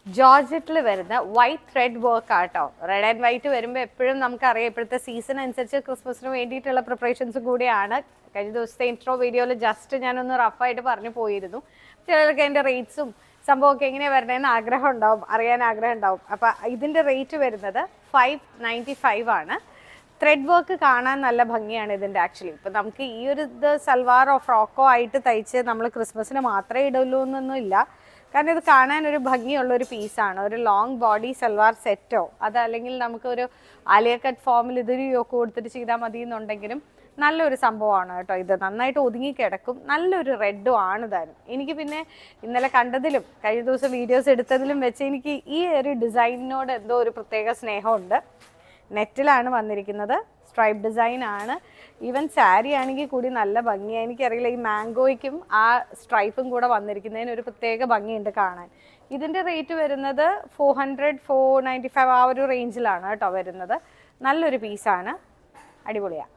ജോർജറ്റിൽ വരുന്ന white thread work ആട്ടോ. Red and white വരുമ്പോൾ എപ്പോഴും നമുക്കറിയാം ഇപ്പോഴത്തെ സീസൺ അനുസരിച്ച് ക്രിസ്മസിന് വേണ്ടിയിട്ടുള്ള പ്രിപ്പറേഷൻസ് കൂടിയാണ്. കഴിഞ്ഞ ദിവസത്തെ ഇൻട്രോ വീഡിയോയിൽ ജസ്റ്റ് ഞാനൊന്ന് റഫായിട്ട് പറഞ്ഞു പോയിരുന്നു. ചിലർക്ക് അതിൻ്റെ റേറ്റ്സും സംഭവമൊക്കെ എങ്ങനെയാണ് വരണതെന്ന് ആഗ്രഹം ഉണ്ടാവും, അറിയാൻ ആഗ്രഹം ഉണ്ടാവും. അപ്പോൾ ഇതിൻ്റെ റേറ്റ് വരുന്നത് 595 ആണ്. ത്രെഡ് വർക്ക് കാണാൻ നല്ല ഭംഗിയാണ് ഇതിൻ്റെ ആക്ച്വലി. ഇപ്പം നമുക്ക് ഈ ഒരു ഇത് സൽവാറോ ഫ്രോക്കോ ആയിട്ട് തയ്ച്ച് നമ്മൾ ക്രിസ്മസിന് മാത്രമേ ഇടുള്ളൂ എന്നൊന്നും ഇല്ല. കാരണം ഇത് കാണാൻ ഒരു ഭംഗിയുള്ളൊരു പീസാണ്. ഒരു ലോങ് ബോഡി സൽവാർ സെറ്റോ അതല്ലെങ്കിൽ നമുക്കൊരു ആലിയ കട്ട് ഫോമിൽ ഇതൊരു യോക്ക് കൊടുത്തിട്ട് ചെയ്താൽ മതി എന്നുണ്ടെങ്കിലും നല്ലൊരു സംഭവമാണ് കേട്ടോ. ഇത് നന്നായിട്ട് ഒതുങ്ങി കിടക്കും, നല്ലൊരു റെഡും ആണ് താനും. എനിക്ക് പിന്നെ ഇന്നലെ കണ്ടതിലും കഴിഞ്ഞ ദിവസം വീഡിയോസ് എടുത്തതിലും വെച്ച് എനിക്ക് ഈ ഒരു ഡിസൈനിനോട് എന്തോ ഒരു പ്രത്യേക സ്നേഹമുണ്ട്. നെറ്റിലാണ് വന്നിരിക്കുന്നത്, സ്ട്രൈപ്പ് ഡിസൈൻ ആണ്. ഈവൻ സാരി ആണെങ്കിൽ കൂടി നല്ല ഭംഗിയാണ്. എനിക്കറിയില്ല, ഈ മാംഗോയ്ക്കും ആ സ്ട്രൈപ്പും കൂടെ വന്നിരിക്കുന്നതിന് ഒരു പ്രത്യേക ഭംഗിയുണ്ട് കാണാൻ. ഇതിൻ്റെ റേറ്റ് വരുന്നത് 400-495 ആ ഒരു റേഞ്ചിലാണ് കേട്ടോ വരുന്നത്. നല്ലൊരു പീസാണ്, അടിപൊളിയാണ്.